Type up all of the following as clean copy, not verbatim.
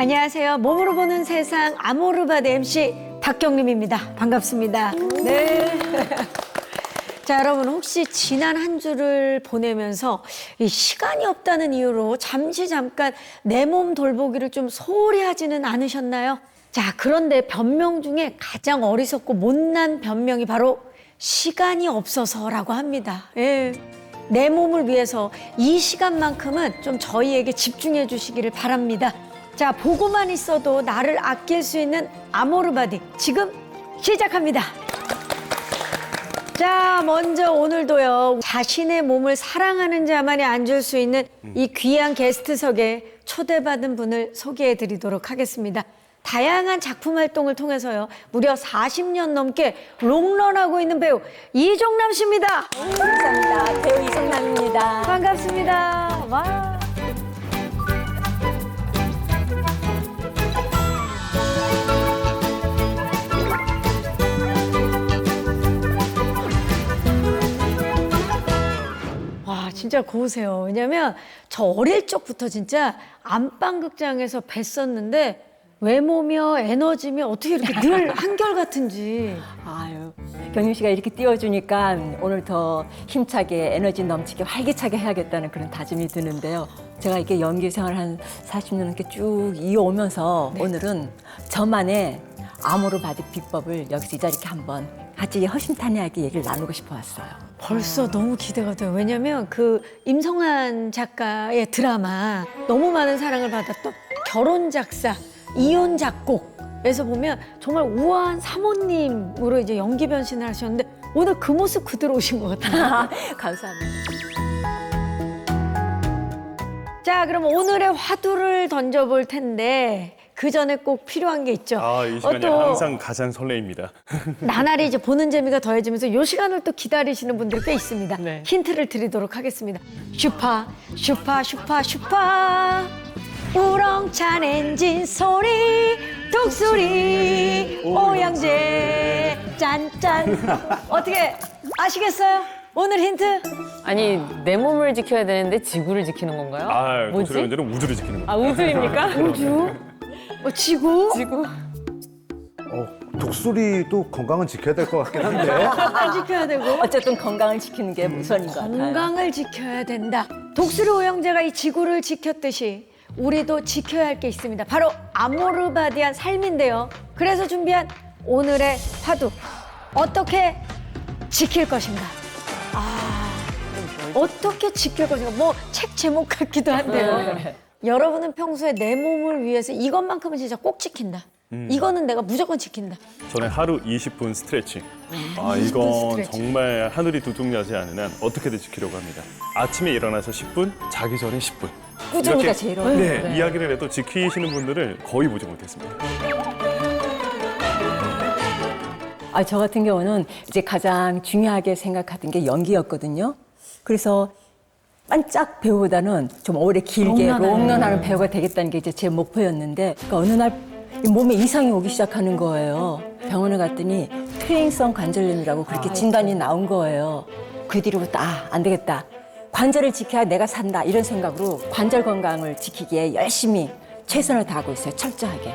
안녕하세요. 몸으로 보는 세상 아모르바드 MC 박경림입니다. 반갑습니다. 네. 자, 여러분 혹시 지난 한 주를 보내면서 이 시간이 없다는 이유로 잠깐 내 몸 돌보기를 좀 소홀히 하지는 않으셨나요? 자, 그런데 변명 중에 가장 어리석고 못난 변명이 바로 시간이 없어서라고 합니다. 예. 내 몸을 위해서 이 시간만큼은 좀 저희에게 집중해 주시기를 바랍니다. 자, 보고만 있어도 나를 아낄 수 있는 아모르바디 지금 시작합니다. 자, 먼저 오늘도요, 자신의 몸을 사랑하는 자만이 앉을 수 있는 이 귀한 게스트석에 초대받은 분을 소개해 드리도록 하겠습니다. 다양한 작품 활동을 통해서요, 무려 40년 넘게 롱런하고 있는 배우 이종남 씨입니다. 감사합니다. 배우 이종남입니다. 반갑습니다. 와. 와, 진짜 고우세요. 왜냐면 저 어릴 적부터 진짜 안방극장에서 뵀었는데 외모며 에너지며 어떻게 이렇게 늘 한결같은지. 아유, 경림 씨가 이렇게 띄워주니까 오늘 더 힘차게 에너지 넘치게 활기차게 해야겠다는 그런 다짐이 드는데요. 제가 이렇게 연기 생활 한 40년 넘게 쭉 이어오면서 오늘은 저만의 아모르바디 비법을 여기서 이 자리에 한번 같이 허심탄회하게 얘기를 나누고 싶어 왔어요. 벌써 너무 기대가 돼요. 왜냐면 그 임성환 작가의 드라마 너무 많은 사랑을 받았던 결혼 작사, 이혼 작곡에서 보면 정말 우아한 사모님으로 이제 연기 변신을 하셨는데 오늘 그 모습 그대로 오신 것 같아요. 감사합니다. 자, 그럼 오늘의 화두를 던져볼 텐데 그 전에 꼭 필요한 게 있죠. 이 시간이 항상 가장 설레입니다. 나날이 이제 보는 재미가 더해지면서 이 시간을 또 기다리시는 분들이 꽤 있습니다. 네. 힌트를 드리도록 하겠습니다. 슈파, 슈파, 슈파, 슈파. 우렁찬 엔진 소리, 독수리, 오양제, 짠짠. 어떻게 아시겠어요? 오늘 힌트? 아니 내 몸을 지켜야 되는데 지구를 지키는 건가요? 뭐지? 독수리 운전은 우주를 지키는 아 겁니다. 우주입니까? 우주? 지구? 지구? 독수리도 건강은 지켜야 될 것 같긴 한데. 안 지켜야 되고. 어쨌든 건강을 지키는 게 우선인 것 같아요. 건강을 지켜야 된다. 독수리 오영재가 이 지구를 지켰듯이 우리도 지켜야 할 게 있습니다. 바로 아모르바디한 삶인데요. 그래서 준비한 오늘의 화두. 어떻게 지킬 것인가? 어떻게 지킬 것인가? 뭐 책 제목 같기도 한데요. 여러분은 평소에 내 몸을 위해서 이것만큼은 진짜 꼭 지킨다. 이거는 내가 무조건 지킨다. 저는 하루 20분 스트레칭. 20분 이건 스트레칭. 정말 하늘이 두둑나지 않은 한 어떻게든 지키려고 합니다. 아침에 일어나서 10분, 자기 전에 10분. 꾸준히가 이렇게, 제일 어려워요. 네, 이야기를 해도 지키시는 분들을 거의 보지 못했습니다. 저 같은 경우는 이제 가장 중요하게 생각하던 게 연기였거든요. 그래서 반짝 배우보다는 좀 오래 길게 롱런하는 배우가 되겠다는 게 이제 제 목표였는데 그러니까 어느 날 몸에 이상이 오기 시작하는 거예요. 병원에 갔더니 퇴행성 관절염이라고 그렇게 진단이 나온 거예요. 그 뒤로부터 안 되겠다. 관절을 지켜야 내가 산다 이런 생각으로 관절 건강을 지키기에 열심히 최선을 다하고 있어요. 철저하게.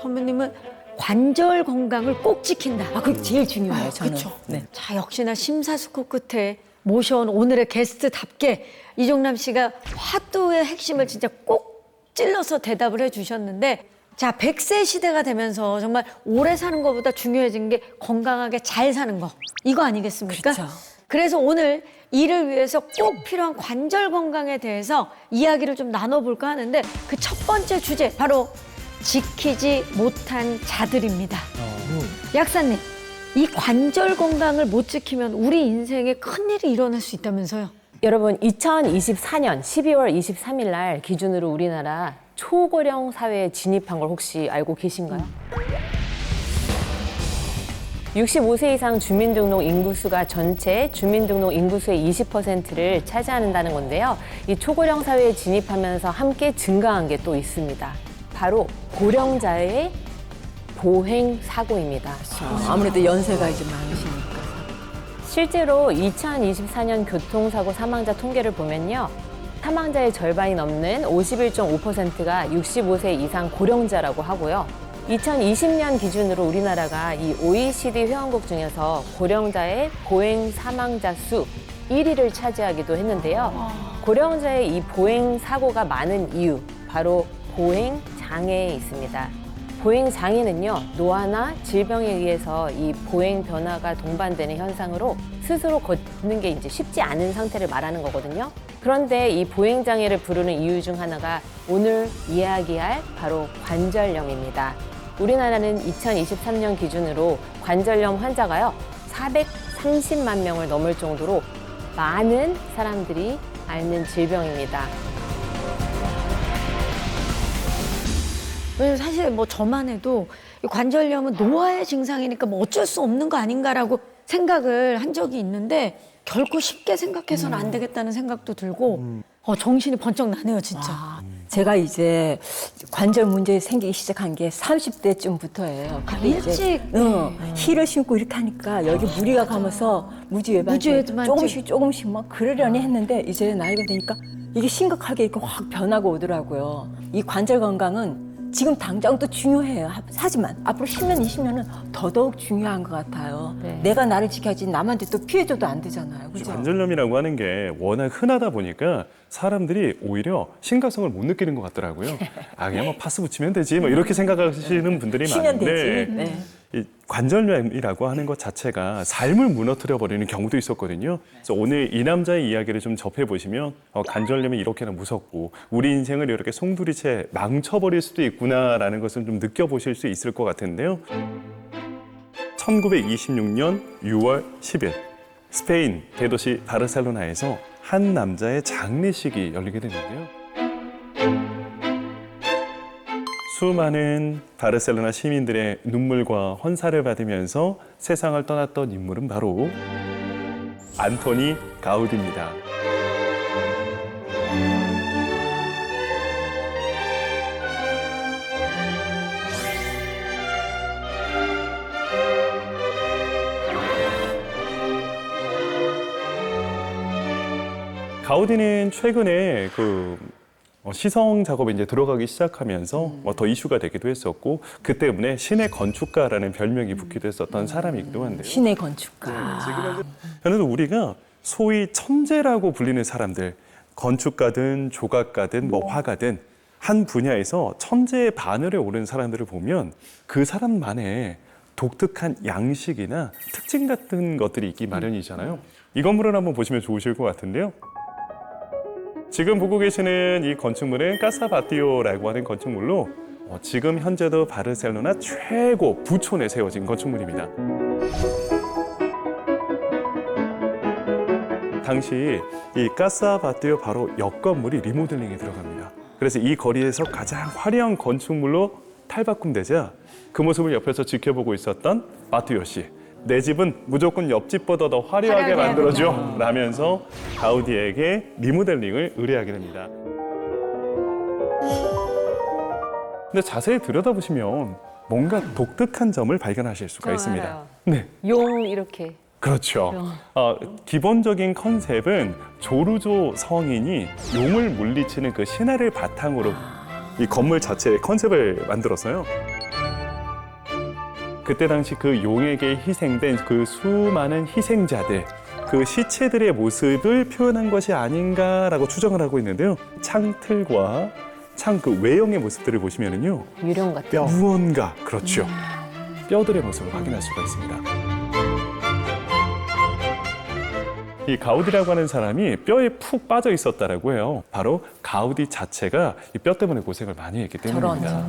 선배님은 관절 건강을 꼭 지킨다. 그게 제일 중요해요. 저는. 그렇죠. 네. 자, 역시나 심사숙고 끝에 모셔온 오늘의 게스트답게 이종남 씨가 화두의 핵심을 진짜 꼭 찔러서 대답을 해주셨는데, 자, 100세 시대가 되면서 정말 오래 사는 것보다 중요해진 게 건강하게 잘 사는 거. 이거 아니겠습니까? 그렇죠. 그래서 오늘 이를 위해서 꼭 필요한 관절 건강에 대해서 이야기를 좀 나눠볼까 하는데 그 첫 번째 주제 바로 지키지 못한 자들입니다. 약사님, 이 관절 건강을 못 지키면 우리 인생에 큰일이 일어날 수 있다면서요? 여러분 2024년 12월 23일 날 기준으로 우리나라 초고령 사회에 진입한 걸 혹시 알고 계신가요? 65세 이상 주민등록 인구수가 전체 주민등록 인구수의 20%를 차지한다는 건데요. 이 초고령 사회에 진입하면서 함께 증가한 게 또 있습니다. 바로 고령자의 보행 사고입니다. 아무래도 연세가 이제 많으시니까. 실제로 2024년 교통사고 사망자 통계를 보면요. 사망자의 절반이 넘는 51.5%가 65세 이상 고령자라고 하고요. 2020년 기준으로 우리나라가 이 OECD 회원국 중에서 고령자의 보행 사망자 수 1위를 차지하기도 했는데요. 고령자의 이 보행 사고가 많은 이유, 바로 보행 장애에 있습니다. 보행 장애는요, 노화나 질병에 의해서 이 보행 변화가 동반되는 현상으로 스스로 걷는 게 이제 쉽지 않은 상태를 말하는 거거든요. 그런데 이 보행 장애를 부르는 이유 중 하나가 오늘 이야기할 바로 관절염입니다. 우리나라는 2023년 기준으로 관절염 환자가요, 430만 명을 넘을 정도로 많은 사람들이 앓는 질병입니다. 왜냐면 사실 뭐 저만 해도 이 관절염은 노화의 증상이니까 뭐 어쩔 수 없는 거 아닌가라고 생각을 한 적이 있는데 결코 쉽게 생각해서는 안 되겠다는 생각도 들고 정신이 번쩍 나네요, 진짜. 제가 이제 관절 문제 생기기 시작한 게 30대쯤부터예요. 근데 일찍? 힐을 신고 이렇게 하니까 여기 무리가 가면서 무지외반증 조금씩 막 그러려니 했는데 이제 나이가 되니까 이게 심각하게 이렇게 확 변하고 오더라고요. 이 관절 건강은 지금 당장도 중요해요. 하지만 앞으로 10년, 20년은 더더욱 중요한 것 같아요. 네. 내가 나를 지켜야지 남한테 또 피해줘도 안 되잖아요. 그죠? 관절염이라고 하는 게 워낙 흔하다 보니까 사람들이 오히려 심각성을 못 느끼는 것 같더라고요. 아, 그냥 뭐 파스 붙이면 되지, 뭐 이렇게 생각하시는 분들이 쉬면 많은데 되지. 네. 이 관절염이라고 하는 것 자체가 삶을 무너뜨려 버리는 경우도 있었거든요. 그래서 오늘 이 남자의 이야기를 좀 접해 보시면 관절염이 이렇게나 무섭고 우리 인생을 이렇게 송두리째 망쳐버릴 수도 있구나라는 것을 좀 느껴보실 수 있을 것 같은데요. 1926년 6월 10일 스페인 대도시 바르셀로나에서 한 남자의 장례식이 열리게 되는데요. 수많은 바르셀로나 시민들의 눈물과 헌사를 받으면서 세상을 떠났던 인물은 바로 안토니 가우디입니다. 가우디는 최근에 시성 작업에 이제 들어가기 시작하면서 더 이슈가 되기도 했었고 그 때문에 신의 건축가라는 별명이 붙기도 했었던 사람이기도 한데요. 신의 건축가. 그런데 우리가 소위 천재라고 불리는 사람들, 건축가든 조각가든 뭐 화가든 한 분야에서 천재의 바늘에 오른 사람들을 보면 그 사람만의 독특한 양식이나 특징 같은 것들이 있기 마련이잖아요. 이 건물을 한번 보시면 좋으실 것 같은데요. 지금 보고 계시는 이 건축물은 까사바띠오라고 하는 건축물로 지금 현재도 바르셀로나 최고 부촌에 세워진 건축물입니다. 당시 이 까사바띠오 바로 옆 건물이 리모델링에 들어갑니다. 그래서 이 거리에서 가장 화려한 건축물로 탈바꿈되자 그 모습을 옆에서 지켜보고 있었던 바띠오 씨. 내 집은 무조건 옆집보다 더 화려하게 만들어줘 라면서 가우디에게 리모델링을 의뢰하게 됩니다. 근데 자세히 들여다보시면 뭔가 독특한 점을 발견하실 수가 저 있습니다. 알아요. 네, 용 이렇게. 그렇죠. 기본적인 컨셉은 조르조 성인이 용을 물리치는 그 신화를 바탕으로 이 건물 자체의 컨셉을 만들었어요. 그때 당시 그 용에게 희생된 그 수많은 희생자들, 그 시체들의 모습을 표현한 것이 아닌가라고 추정을 하고 있는데요. 창틀과 창 그 외형의 모습들을 보시면은요, 유령 같은. 무언가 그렇죠. 뼈들의 모습을 확인할 수가 있습니다. 이 가우디라고 하는 사람이 뼈에 푹 빠져 있었다라고 해요. 바로 가우디 자체가 이 뼈 때문에 고생을 많이 했기 때문입니다.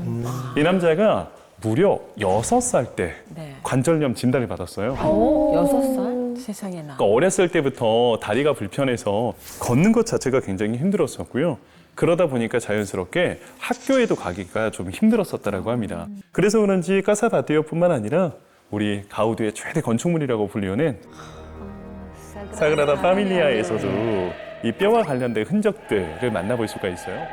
이 남자가 무려 6살 때 네. 관절염 진단을 받았어요. 6살? 세상에나. 그러니까 어렸을 때부터 다리가 불편해서 걷는 것 자체가 굉장히 힘들었었고요. 그러다 보니까 자연스럽게 학교에도 가기가 좀 힘들었었다라고 합니다. 그래서 그런지 까사바띠오뿐만 아니라 우리 가우디의 최대 건축물이라고 불리우는 사그라다 파밀리아에서도 이 뼈와 관련된 흔적들을 만나볼 수가 있어요.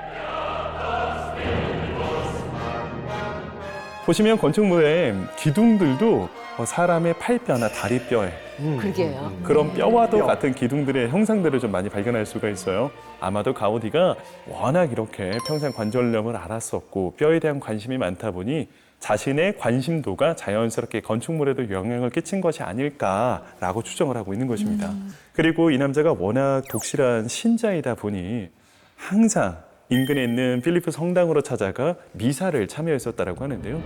보시면 건축물에 기둥들도 사람의 팔뼈나 다리뼈에 그러게요. 그런 뼈와도 같은 기둥들의 형상들을 좀 많이 발견할 수가 있어요. 아마도 가우디가 워낙 이렇게 평생 관절염을 앓았었고 뼈에 대한 관심이 많다 보니 자신의 관심도가 자연스럽게 건축물에도 영향을 끼친 것이 아닐까라고 추정을 하고 있는 것입니다. 그리고 이 남자가 워낙 독실한 신자이다 보니 항상 인근에 있는 필리프 성당으로 찾아가 미사를 참여했었다라고 하는데요.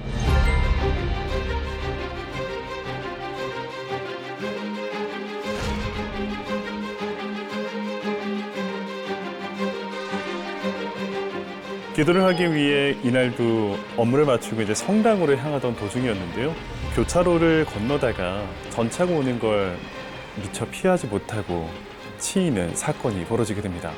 기도를 하기 위해 이날도 업무를 마치고 이제 성당으로 향하던 도중이었는데요. 교차로를 건너다가 전차가 오는 걸 미처 피하지 못하고 치이는 사건이 벌어지게 됩니다.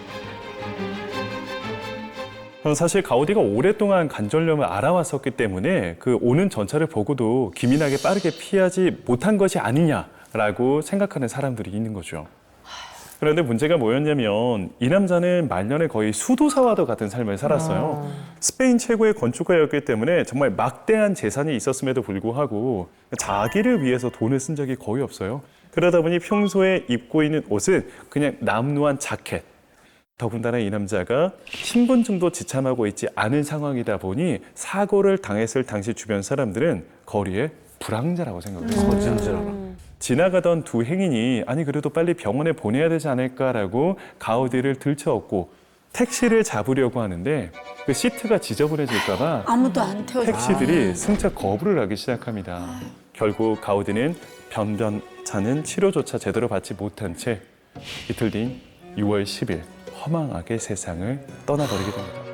사실 가우디가 오랫동안 관절염을 앓아왔었기 때문에 그 오는 전차를 보고도 기민하게 빠르게 피하지 못한 것이 아니냐라고 생각하는 사람들이 있는 거죠. 그런데 문제가 뭐였냐면 이 남자는 말년에 거의 수도사와도 같은 삶을 살았어요. 스페인 최고의 건축가였기 때문에 정말 막대한 재산이 있었음에도 불구하고 자기를 위해서 돈을 쓴 적이 거의 없어요. 그러다 보니 평소에 입고 있는 옷은 그냥 남루한 자켓. 더군다나 이 남자가 신분증도 지참하고 있지 않은 상황이다 보니 사고를 당했을 당시 주변 사람들은 거리에 불황자라고 생각했어요. 거짓말하라. 지나가던 두 행인이 아니 그래도 빨리 병원에 보내야 되지 않을까라고 가우디를 들쳐업고 택시를 잡으려고 하는데 그 시트가 지저분해질까 봐 아무도 안 태워줘. 택시들이 승차 거부를 하기 시작합니다. 결국 가우디는 변변찮은 치료조차 제대로 받지 못한 채 이틀 뒤인 6월 10일 허망하게 세상을 떠나버리게 됩니다.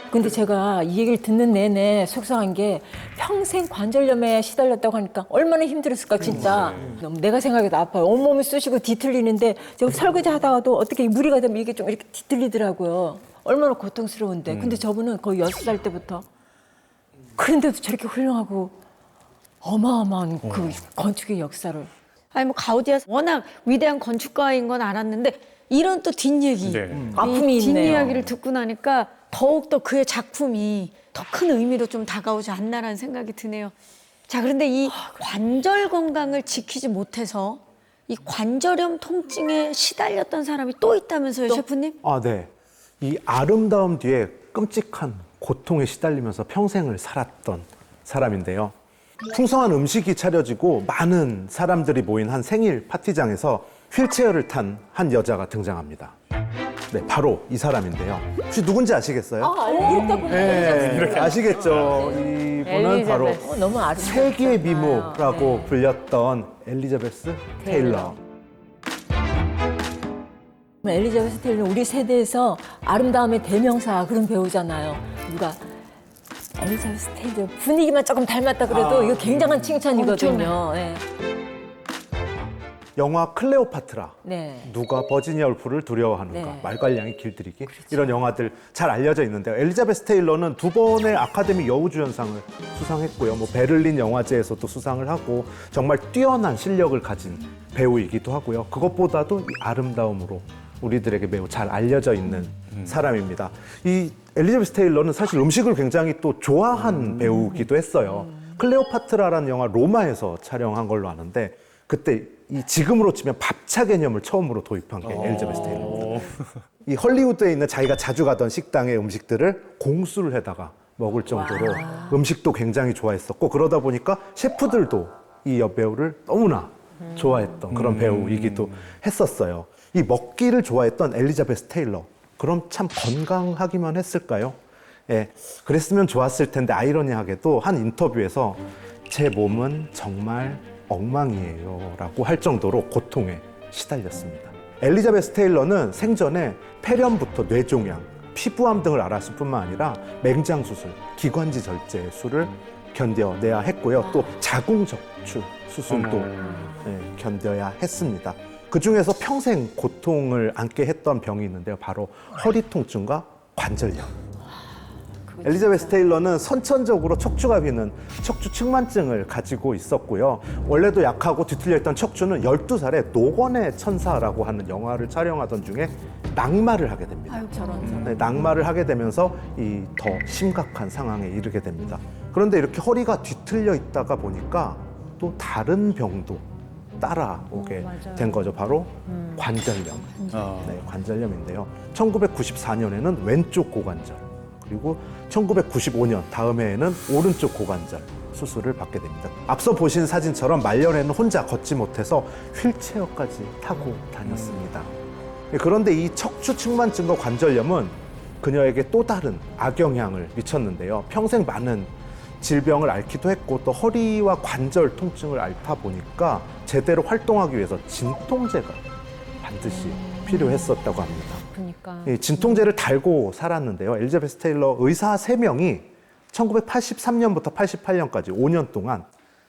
근데 제가 이 얘기를 듣는 내내 속상한 게 평생 관절염에 시달렸다고 하니까 얼마나 힘들었을까 진짜. 너무 내가 생각해도 아파요. 온몸이 쑤시고 뒤틀리는데 제가 설거지 하다가도 어떻게 무리가 되면 이게 좀 이렇게 뒤틀리더라고요. 얼마나 고통스러운데. 근데 저분은 거의 6살 때부터 그런데도 저렇게 훌륭하고 어마어마한 그 건축의 역사를. 아니 뭐 가우디가 워낙 위대한 건축가인 건 알았는데 이런 또 뒷얘기, 네. 아픔이 이 있네요. 뒷이야기를 듣고 나니까 더욱더 그의 작품이 더 큰 의미로 좀 다가오지 않나라는 생각이 드네요. 자, 그런데 이 관절 건강을 지키지 못해서 이 관절염 통증에 시달렸던 사람이 또 있다면서요, 셰프님? 아, 네. 이 아름다움 뒤에 끔찍한 고통에 시달리면서 평생을 살았던 사람인데요. 풍성한 음식이 차려지고 많은 사람들이 모인 한 생일 파티장에서 휠체어를 탄 한 여자가 등장합니다. 네, 바로 이 사람인데요. 혹시 누군지 아시겠어요? 알겠다고 네, 아시겠죠? 이분은 바로 너무 아름다워. 세계의 미모라고 불렸던 엘리자베스 테일러. 엘리자베스 테일러는 우리 세대에서 아름다움의 대명사 그런 배우잖아요. 누가 엘리자베스 테일러 분위기만 조금 닮았다 그래도 이거 굉장한 칭찬이거든요. 네. 영화 클레오파트라. 네. 누가 버지니아 울프를 두려워하는가, 네. 말괄량이 길들이기, 이런 영화들 잘 알려져 있는데요. 엘리자베스 테일러는 2번의 아카데미 여우주연상을 수상했고요. 뭐 베를린 영화제에서도 수상을 하고 정말 뛰어난 실력을 가진 배우이기도 하고요. 그것보다도 이 아름다움으로 우리들에게 매우 잘 알려져 있는 사람입니다. 이 엘리자베스 테일러는 사실 음식을 굉장히 또 좋아한 배우기도 했어요. 클레오파트라라는 영화 로마에서 촬영한 걸로 아는데 그때 이 지금으로 치면 밥차 개념을 처음으로 도입한 게 엘리자베스 테일러입니다. 이 헐리우드에 있는 자기가 자주 가던 식당의 음식들을 공수를 해다가 먹을 정도로 음식도 굉장히 좋아했었고 그러다 보니까 셰프들도 이 여배우를 너무나 좋아했던 그런 배우이기도 했었어요. 이 먹기를 좋아했던 엘리자베스 테일러. 그럼 참 건강하기만 했을까요? 예, 그랬으면 좋았을 텐데 아이러니하게도 한 인터뷰에서 제 몸은 정말 엉망이에요 라고 할 정도로 고통에 시달렸습니다. 엘리자베스 테일러는 생전에 폐렴부터 뇌종양, 피부암 등을 앓았을 뿐만 아니라 맹장수술, 기관지 절제술을 견뎌내야 했고요. 또 자궁적출 수술도 견뎌야 했습니다. 그중에서 평생 고통을 안게 했던 병이 있는데요. 바로 허리 통증과 관절염. 엘리자베스 테일러는 선천적으로 척추가 비는 척추 측만증을 가지고 있었고요. 원래도 약하고 뒤틀려 있던 척추는 12살에 노건의 천사라고 하는 영화를 촬영하던 중에 낙마를 하게 됩니다. 네, 낙마를 하게 되면서 이 더 심각한 상황에 이르게 됩니다. 그런데 이렇게 허리가 뒤틀려 있다가 보니까 또 다른 병도 따라오게 된 거죠. 바로 관절염. 네, 관절염인데요. 1994년에는 왼쪽 고관절, 그리고 1995년 다음 해에는 오른쪽 고관절 수술을 받게 됩니다. 앞서 보신 사진처럼 말년에는 혼자 걷지 못해서 휠체어까지 타고 다녔습니다. 그런데 이 척추 측만증과 관절염은 그녀에게 또 다른 악영향을 미쳤는데요. 평생 많은 질병을 앓기도 했고 또 허리와 관절 통증을 앓다 보니까 제대로 활동하기 위해서 진통제가 반드시 필요했었다고 합니다. 그러니까. 이 진통제를 달고 살았는데요. 엘리자베스 테일러 의사 3명이 1983년부터 88년까지 5년 동안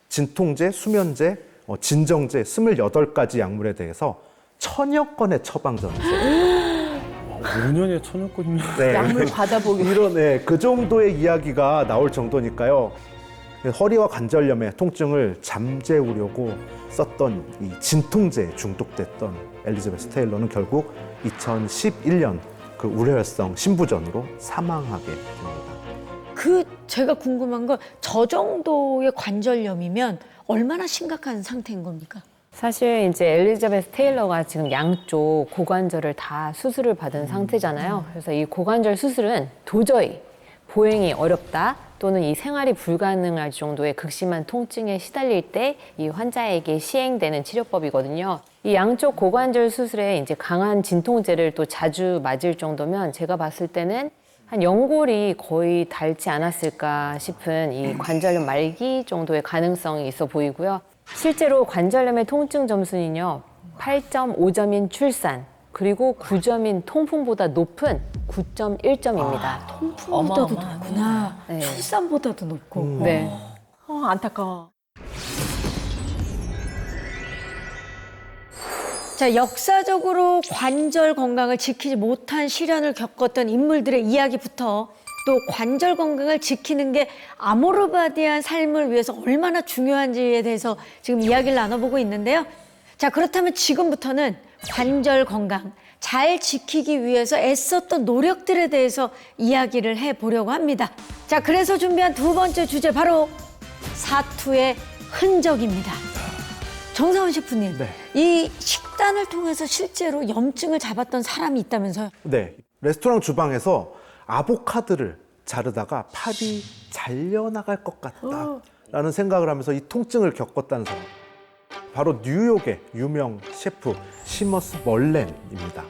진통제, 수면제, 진정제 28가지 약물에 대해서 1000여 건의 처방전을 썼습니다. 5년에 1000여 건이면. 네. 약물 받아보기. 이런, 네, 그 정도의 이야기가 나올 정도니까요. 허리와 관절염의 통증을 잠재우려고 썼던 이 진통제에 중독됐던 엘리자베스 테일러는 결국 2011년 그 우려혈성 심부전으로 사망하게 됩니다. 제가 궁금한 건 저 정도의 관절염이면 얼마나 심각한 상태인 겁니까? 사실 이제 엘리자베스 테일러가 지금 양쪽 고관절을 다 수술을 받은 상태잖아요. 그래서 이 고관절 수술은 도저히 보행이 어렵다 또는 이 생활이 불가능할 정도의 극심한 통증에 시달릴 때 이 환자에게 시행되는 치료법이거든요. 이 양쪽 고관절 수술에 이제 강한 진통제를 또 자주 맞을 정도면 제가 봤을 때는 한 연골이 거의 닳지 않았을까 싶은 이 관절염 말기 정도의 가능성이 있어 보이고요. 실제로 관절염의 통증 점수는요, 8.5점인 출산, 그리고 9점인 통풍보다 높은 9.1점입니다. 통풍보다도 높구나. 네. 출산보다도 높고. 네. 안타까워. 자, 역사적으로 관절 건강을 지키지 못한 시련을 겪었던 인물들의 이야기부터 또 관절 건강을 지키는 게 아모르바디안 삶을 위해서 얼마나 중요한지에 대해서 지금 이야기를 나눠보고 있는데요. 자, 그렇다면 지금부터는 관절 건강 잘 지키기 위해서 애썼던 노력들에 대해서 이야기를 해보려고 합니다. 자, 그래서 준비한 두 번째 주제 바로 사투의 흔적입니다. 정사원 셰프님, 네. 이 식단을 통해서 실제로 염증을 잡았던 사람이 있다면서요? 네, 레스토랑 주방에서 아보카도를 자르다가 팔이 잘려나갈 것 같다라는 생각을 하면서 이 통증을 겪었다는 사람. 바로 뉴욕의 유명 셰프 시머스 멀렌입니다.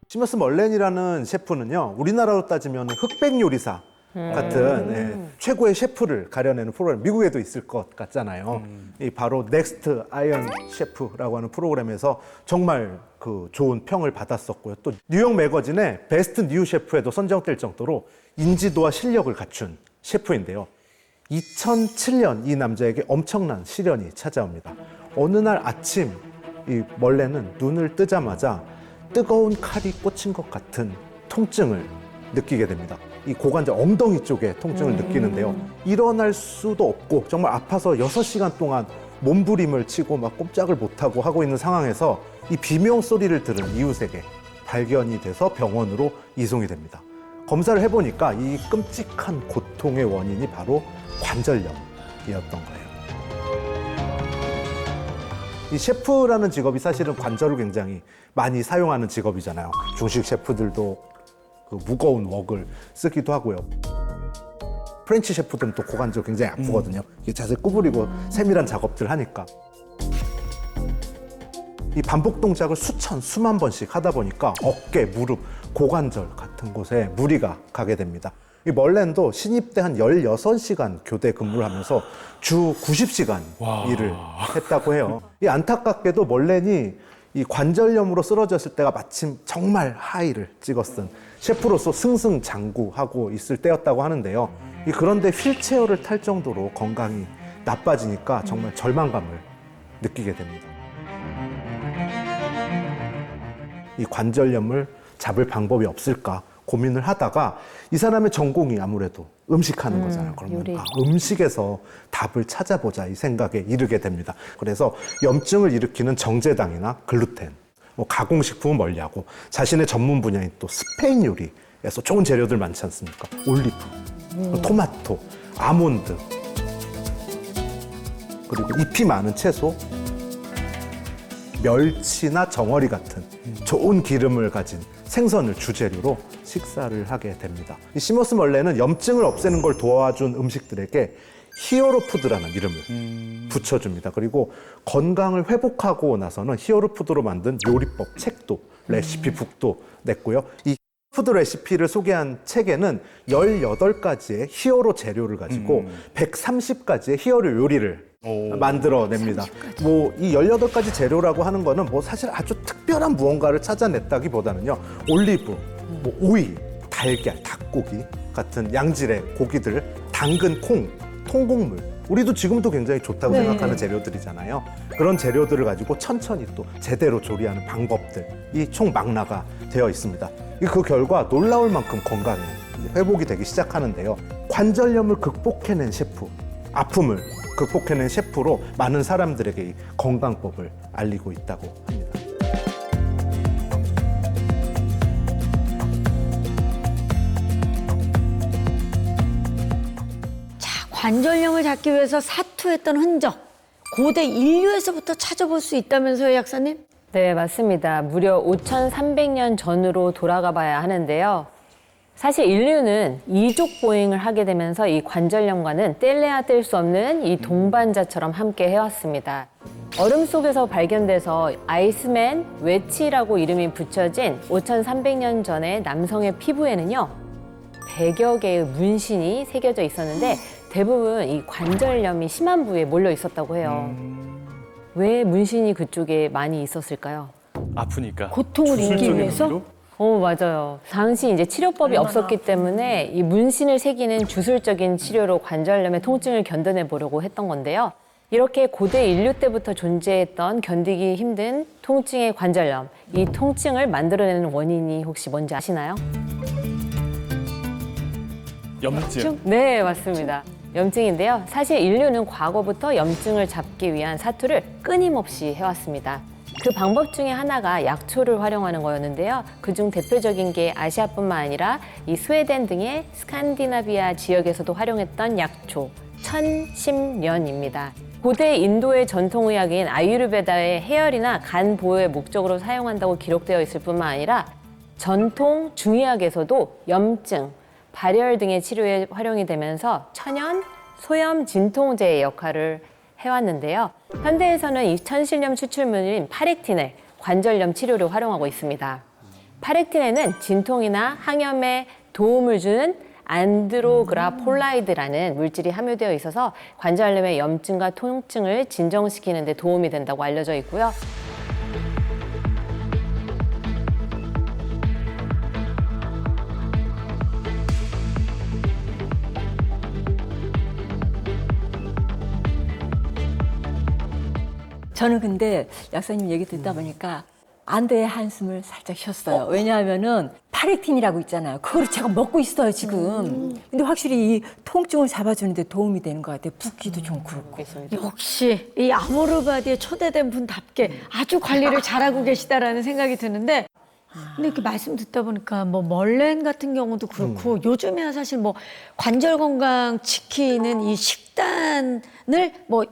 시머스 멀렌이라는 셰프는요, 우리나라로 따지면 흑백 요리사 같은 최고의 셰프를 가려내는 프로그램, 미국에도 있을 것 같잖아요. 이 바로 넥스트 아이언 셰프라고 하는 프로그램에서 정말 그 좋은 평을 받았었고요. 또 뉴욕 매거진의 베스트 뉴 셰프에도 선정될 정도로 인지도와 실력을 갖춘 셰프인데요. 2007년 이 남자에게 엄청난 시련이 찾아옵니다. 어느 날 아침 이 멀렌은 눈을 뜨자마자 뜨거운 칼이 꽂힌 것 같은 통증을 느끼게 됩니다. 이 고관절 엉덩이 쪽에 통증을 느끼는데요. 일어날 수도 없고 정말 아파서 6시간 동안 몸부림을 치고 막 꼼짝을 못하고 하고 있는 상황에서 이 비명 소리를 들은 이웃에게 발견이 돼서 병원으로 이송이 됩니다. 검사를 해보니까 이 끔찍한 고통의 원인이 바로 관절염이었던 거예요. 이 셰프라는 직업이 사실은 관절을 굉장히 많이 사용하는 직업이잖아요. 중식 셰프들도 그 무거운 웍을 쓰기도 하고요. 프렌치 셰프들은 또 고관절 굉장히 아프거든요. 이게 자세히 구부리고 세밀한 작업들 하니까. 이 반복 동작을 수만 번씩 하다 보니까 어깨, 무릎, 고관절 같은 곳에 무리가 가게 됩니다. 이 멀렌도 신입 때 한 16시간 교대 근무를 하면서 주 90시간 일을 했다고 해요. 이 안타깝게도 멀렌이 이 관절염으로 쓰러졌을 때가 마침 정말 하이를 찍었던 셰프로서 승승장구하고 있을 때였다고 하는데요. 그런데 휠체어를 탈 정도로 건강이 나빠지니까 정말 절망감을 느끼게 됩니다. 이 관절염을 잡을 방법이 없을까 고민을 하다가 이 사람의 전공이 아무래도 음식하는 거잖아요. 그러면 요리. 음식에서 답을 찾아보자 이 생각에 이르게 됩니다. 그래서 염증을 일으키는 정제당이나 글루텐, 뭐 가공식품은 멀리하고 자신의 전문 분야인 또 스페인 요리에서 좋은 재료들 많지 않습니까? 올리브, 토마토, 아몬드, 그리고 잎이 많은 채소, 멸치나 정어리 같은 좋은 기름을 가진 생선을 주재료로 식사를 하게 됩니다. 이 시머스 멀레는 염증을 없애는 걸 도와준 음식들에게 히어로 푸드라는 이름을 붙여줍니다. 그리고 건강을 회복하고 나서는 히어로 푸드로 만든 요리법 책도, 레시피 북도 냈고요. 이 푸드 레시피를 소개한 책에는 18가지의 히어로 재료를 가지고 130가지의 히어로 요리를 만들어냅니다. 뭐 이 18가지 재료라고 하는 거는 뭐 사실 아주 특별한 무언가를 찾아냈다기보다는요. 올리브, 뭐 오이, 달걀, 닭고기 같은 양질의 고기들, 당근, 콩, 통곡물. 우리도 지금도 굉장히 좋다고 생각하는 재료들이잖아요. 그런 재료들을 가지고 천천히 또 제대로 조리하는 방법들이 총 망라가 되어 있습니다. 그 결과 놀라울 만큼 건강이 회복이 되기 시작하는데요. 관절염을 극복해낸 셰프, 아픔을 극복해낸 셰프로 많은 사람들에게 이 건강법을 알리고 있다고 합니다. 자, 관절염을 잡기 위해서 사투했던 흔적, 고대 인류에서부터 찾아볼 수 있다면서요, 약사님? 네, 맞습니다. 무려 5,300년 전으로 돌아가 봐야 하는데요. 사실 인류는 이족 보행을 하게 되면서 이 관절염과는 뗄래야 뗄 수 없는 이 동반자처럼 함께 해왔습니다. 얼음 속에서 발견돼서 아이스맨 웨치라고 이름이 붙여진 5,300년 전의 남성의 피부에는요, 100여 개의 문신이 새겨져 있었는데 대부분 이 관절염이 심한 부위에 몰려 있었다고 해요. 왜 문신이 그쪽에 많이 있었을까요? 아프니까. 고통을 잊기 주술적인 위해서? 의미로? 맞아요. 당시 이제 치료법이 없었기 때문에 이 문신을 새기는 주술적인 치료로 관절염의 통증을 견뎌내 보려고 했던 건데요. 이렇게 고대 인류 때부터 존재했던 견디기 힘든 통증의 관절염, 이 통증을 만들어내는 원인이 혹시 뭔지 아시나요? 염증. 네, 맞습니다. 염증인데요. 사실 인류는 과거부터 염증을 잡기 위한 사투를 끊임없이 해왔습니다. 그 방법 중에 하나가 약초를 활용하는 거였는데요. 그중 대표적인 게 아시아뿐만 아니라 이 스웨덴 등의 스칸디나비아 지역에서도 활용했던 약초, 천심련입니다. 고대 인도의 전통의학인 아유르베다의 해열이나 간 보호의 목적으로 사용한다고 기록되어 있을 뿐만 아니라 전통 중의학에서도 염증, 발열 등의 치료에 활용이 되면서 천연, 소염, 진통제의 역할을 해왔는데요. 현대에서는 이 천실염 추출물인 파렉틴을 관절염 치료로 활용하고 있습니다. 파렉틴에는 진통이나 항염에 도움을 주는 안드로그라폴라이드라는 물질이 함유되어 있어서 관절염의 염증과 통증을 진정시키는 데 도움이 된다고 알려져 있고요. 저는 근데 약사님 얘기 듣다 보니까 안도의 한숨을 살짝 쉬었어요. 왜냐하면은 파렉틴이라고 있잖아요. 그거를 제가 먹고 있어요, 지금. 근데 확실히 이 통증을 잡아주는데 도움이 되는 것 같아요. 붓기도 좀 그렇고. 역시 이 아모르바디에 초대된 분답게 아주 관리를 잘하고 계시다라는 생각이 드는데, 근데 이렇게 말씀 듣다 보니까 뭐 멀렌 같은 경우도 그렇고 요즘에야 사실 뭐 관절 건강 지키는 이 식단을 뭐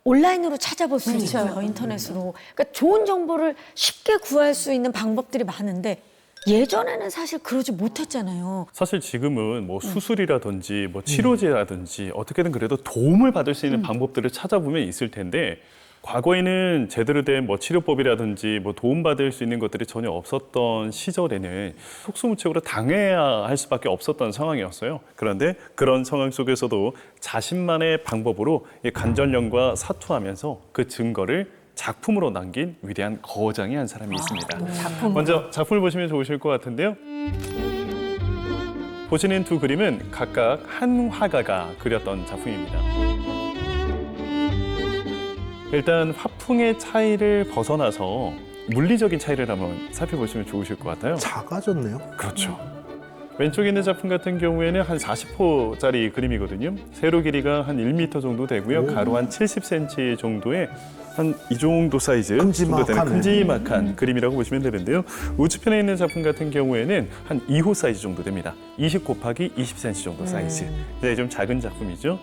온라인으로 찾아볼 수 있어요, 인터넷으로. 그러니까 좋은 정보를 쉽게 구할 수 있는 방법들이 많은데 예전에는 사실 그러지 못했잖아요. 사실 지금은 뭐 수술이라든지 뭐 치료제라든지 어떻게든 그래도 도움을 받을 수 있는 방법들을 찾아보면 있을 텐데, 과거에는 제대로 된 뭐 치료법이라든지 뭐 도움받을 수 있는 것들이 전혀 없었던 시절에는 속수무책으로 당해야 할 수밖에 없었던 상황이었어요. 그런데 그런 상황 속에서도 자신만의 방법으로 이 관절염과 사투하면서 그 증거를 작품으로 남긴 위대한 거장이 한 사람이 있습니다. 먼저 작품을 보시면 좋으실 것 같은데요. 보시는 두 그림은 각각 한 화가가 그렸던 작품입니다. 일단 화풍의 차이를 벗어나서 물리적인 차이를 한번 살펴보시면 좋으실 것 같아요. 작아졌네요. 그렇죠. 왼쪽에 있는 작품 같은 경우에는 한 40호짜리 그림이거든요. 세로 길이가 한 1m 정도 되고요. 가로 한 70cm 정도의 한 이 정도 사이즈 정도 되는 큼지막한 그림이라고 보시면 되는데요. 우측편에 있는 작품 같은 경우에는 한 2호 사이즈 정도 됩니다. 20 곱하기 20cm 정도 사이즈. 네, 좀 작은 작품이죠.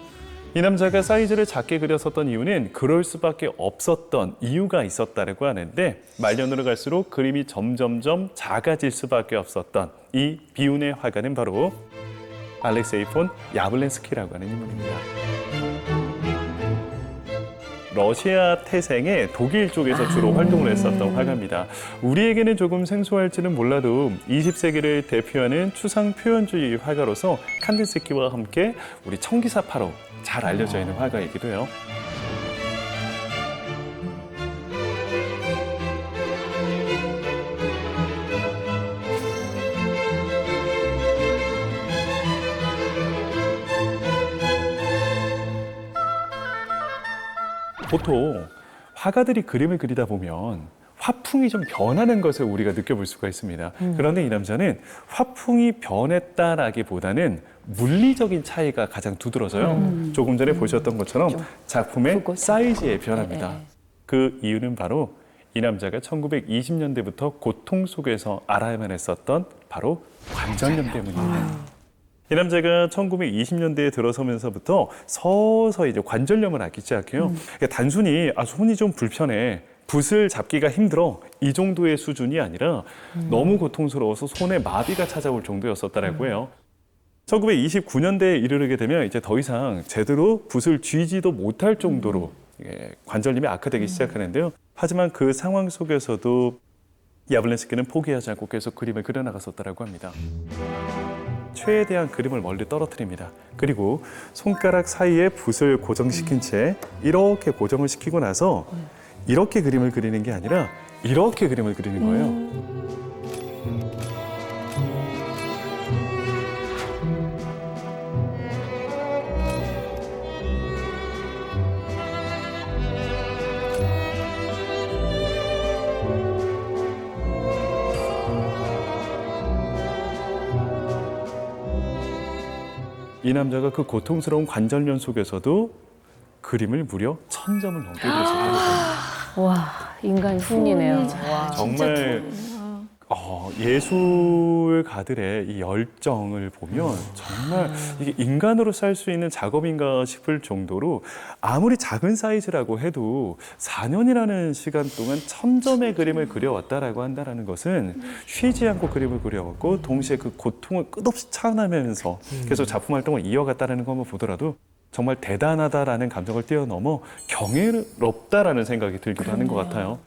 이 남자가 사이즈를 작게 그렸었던 이유는 그럴 수밖에 없었던 이유가 있었다고 하는데 말년으로 갈수록 그림이 점점점 작아질 수밖에 없었던 이 비운의 화가는 바로 알렉세이 폰 야블렌스키라고 하는 인물입니다. 러시아 태생의 독일 쪽에서 주로 활동을 했었던 화가입니다. 우리에게는 조금 생소할지는 몰라도 20세기를 대표하는 추상 표현주의 화가로서 칸디스키와 함께 우리 청기사파로 잘 알려져 있는 화가이기도 해요. 보통 화가들이 그림을 그리다 보면 화풍이 좀 변하는 것을 우리가 느껴볼 수가 있습니다. 그런데 이 남자는 화풍이 변했다라기보다는 물리적인 차이가 가장 두드러져요. 조금 전에 보셨던 것처럼 작품의 사이즈의 변화입니다. 그 이유는 바로 이 남자가 1920년대부터 고통 속에서 알아야만 했었던 바로 관절염 때문입니다. 이 남자가 1920년대에 들어서면서부터 서서히 이제 관절염을 앓기 시작해요. 그러니까 단순히 손이 좀 불편해, 붓을 잡기가 힘들어 이 정도의 수준이 아니라 너무 고통스러워서 손에 마비가 찾아올 정도였었다라고 해요. 1929년대에 이르게 되면 이제 더 이상 제대로 붓을 쥐지도 못할 정도로 관절염이 악화되기 시작하는데요. 하지만 그 상황 속에서도 야블렌스키는 포기하지 않고 계속 그림을 그려나갔었다라고 합니다. 최대한 그림을 멀리 떨어뜨립니다. 그리고 손가락 사이에 붓을 고정시킨 채 이렇게 고정을 시키고 나서 이렇게 그림을 그리는 게 아니라 이렇게 그림을 그리는 거예요. 이 남자가 그 고통스러운 관절염 속에서도 그림을 무려 1000점을 넘게 그렸었다고 합니다. 와, 인간 승리네요. 와. 정말 예술가들의 이 열정을 보면 정말 이게 인간으로 살 수 있는 작업인가 싶을 정도로 아무리 작은 사이즈라고 해도 4년이라는 시간 동안 1000점의 그림을 그려왔다라고 한다는 것은 쉬지 않고 그림을 그려왔고 동시에 그 고통을 끝없이 참아내면서 계속 작품 활동을 이어갔다는 것만 보더라도 정말 대단하다라는 감정을 뛰어넘어 경이롭다라는 생각이 들기도 하는 것 같아요.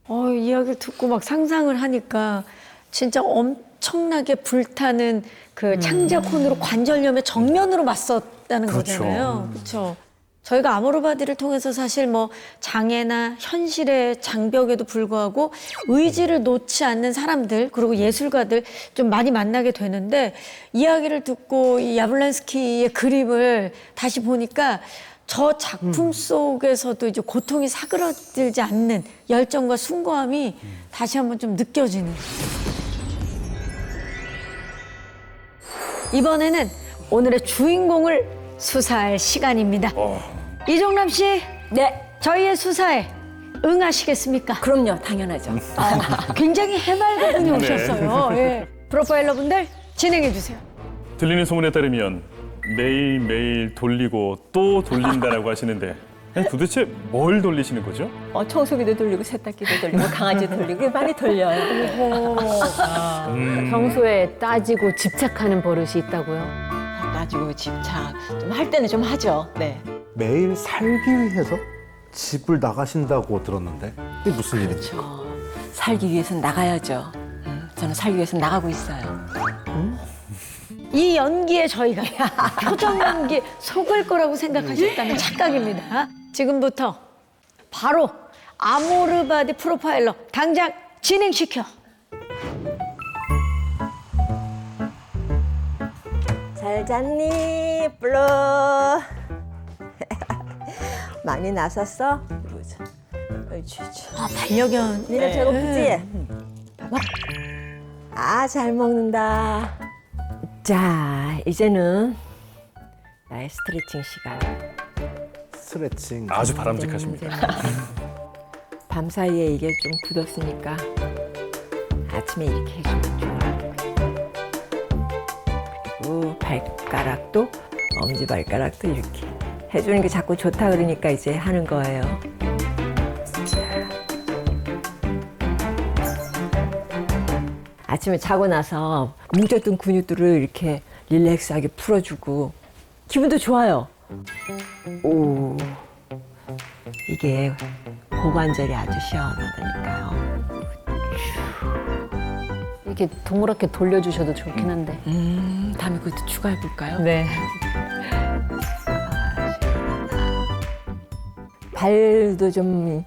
이야기를 듣고 막 상상을 하니까 진짜 엄청나게 불타는 그 창자콘으로 관절염에 정면으로 맞섰다는 거잖아요. 그렇죠. 저희가 아모르바디를 통해서 사실 뭐 장애나 현실의 장벽에도 불구하고 의지를 놓지 않는 사람들 그리고 예술가들 좀 많이 만나게 되는데 이야기를 듣고 이 야블렌스키의 그림을 다시 보니까 저 작품 속에서도 이제 고통이 사그러들지 않는 열정과 숭고함이 다시 한번 좀 느껴지는. 이번에는 오늘의 주인공을 수사할 시간입니다. 이종남 씨, 네, 저희의 수사에 응하시겠습니까? 그럼요, 당연하죠. 굉장히 해맑은 분이 오셨어요. 예. 프로파일러 분들 진행해 주세요. 들리는 소문에 따르면 매일매일 돌리고 또 돌린다라고 하시는데 도대체 뭘 돌리시는 거죠? 청소기도 돌리고 세탁기도 돌리고 강아지 돌리고 많이 돌려요. 평소에 따지고 집착하는 버릇이 있다고요? 따지고 집착 좀 할 때는 좀 하죠. 네. 매일 살기 위해서 집을 나가신다고 들었는데 이게 무슨 일이죠? 그렇죠. 살기 위해서는 나가야죠. 저는 살기 위해서 나가고 있어요. 이 연기에 저희가 표정 연기 속을 거라고 생각하셨다면 착각입니다. 지금부터 바로 아모르바디 프로파일러 당장 진행시켜. 잘 잤니, 블루? 많이 나섰어? 보자. 반려견. 니네 배고프지? 봐봐. 잘 먹는다. 자, 이제는 나의 스트레칭 시간. 스트레칭. 아주 바람직하십니다. 밤 사이에 이게 좀 굳었으니까 아침에 이렇게 해주면 좋아. 그리고 발가락도, 엄지 발가락도 이렇게 해주는 게 자꾸 좋다 그러니까 이제 하는 거예요. 아침에 자고 나서 뭉쳤던 근육들을 이렇게 릴렉스하게 풀어주고 기분도 좋아요. 오, 이게 고관절이 아주 시원하다니까요. 이렇게 동그랗게 돌려주셔도 좋긴 한데. 다음에 그것도 추가해 볼까요? 네. 발도 좀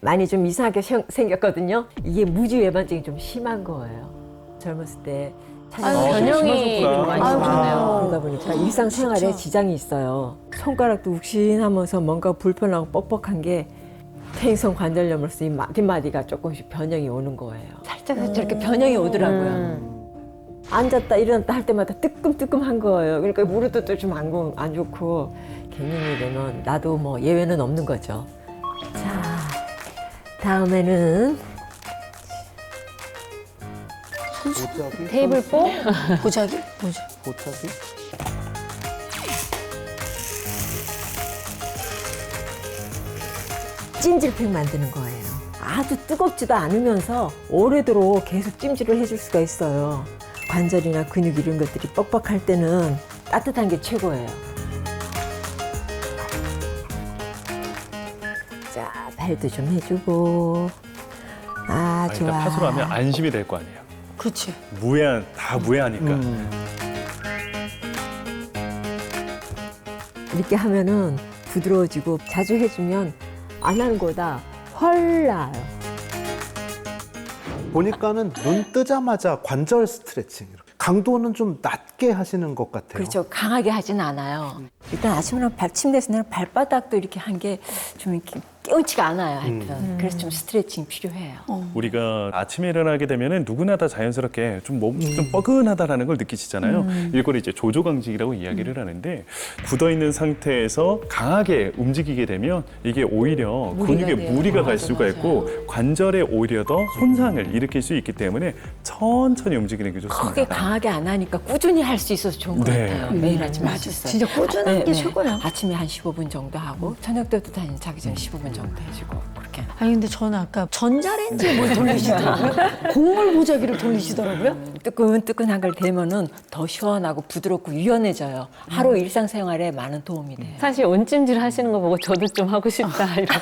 많이 좀 이상하게 생겼거든요. 이게 무지외반증이 좀 심한 거예요. 젊었을 때 변형이 좀 많이 오셨네요. 그러다 보니까 일상생활에 지장이 있어요. 손가락도 욱신하면서 뭔가 불편하고 뻑뻑한 게 퇴행성 관절염으로서 이 마디마디가 조금씩 변형이 오는 거예요. 살짝 이렇게 변형이 오더라고요. 앉았다 일어났다 할 때마다 뜨끔뜨끔한 거예요. 그러니까 무릎도 좀 안 좋고 갱년이 되면 나도 뭐 예외는 없는 거죠. 자, 다음에는 테이블 뽀? 보자기? 뭐죠? 보자기? 찜질팩 만드는 거예요. 아주 뜨겁지도 않으면서 오래도록 계속 찜질을 해줄 수가 있어요. 관절이나 근육 이런 것들이 뻑뻑할 때는 따뜻한 게 최고예요. 자, 발도 좀 해주고. 아, 좋아. 일단 팥으로 하면 안심이 될 거 아니에요. 그렇지. 다 무해하니까. 이렇게 하면은 부드러워지고 자주 해주면 안 하는 거다 훨 나아요. 보니까는 눈 뜨자마자 관절 스트레칭. 강도는 좀 낮게 하시는 것 같아요. 그렇죠. 강하게 하진 않아요. 일단 아침에 침대에서 내는 발바닥도 이렇게 한 게 좀 이렇게 깨우치가 않아요. 하여튼. 그래서 좀 스트레칭 필요해요. 우리가 아침에 일어나게 되면은 누구나 다 자연스럽게 좀 몸 좀 뻐근하다라는 걸 느끼시잖아요. 이걸 이제 조조강직이라고 이야기를 하는데 굳어 있는 상태에서 강하게 움직이게 되면 이게 오히려 근육에 무리가 갈 수가 있고 관절에 오히려 더 손상을 일으킬 수 있기 때문에 천천히 움직이는 게 좋습니다. 크게 강하게 안 하니까 꾸준히 할 수 있어서 좋은 것 네. 같아요. 매일 아침 할 수 있어요. 진짜 꾸준한 게 최고예요. 아침에 한 15분 정도 하고 저녁 때도 자기 전에 15분 정도 해주고 그렇게. 아니 근데 저는 아까 전자레인지에 뭘 돌리시더라고요. 곡물 보자기를 돌리시더라고요. 뜨끈뜨끈한 걸 대면은 더 시원하고 부드럽고 유연해져요. 하루 일상생활에 많은 도움이 돼요. 사실 온찜질 하시는 거 보고 저도 좀 하고 싶다 이렇게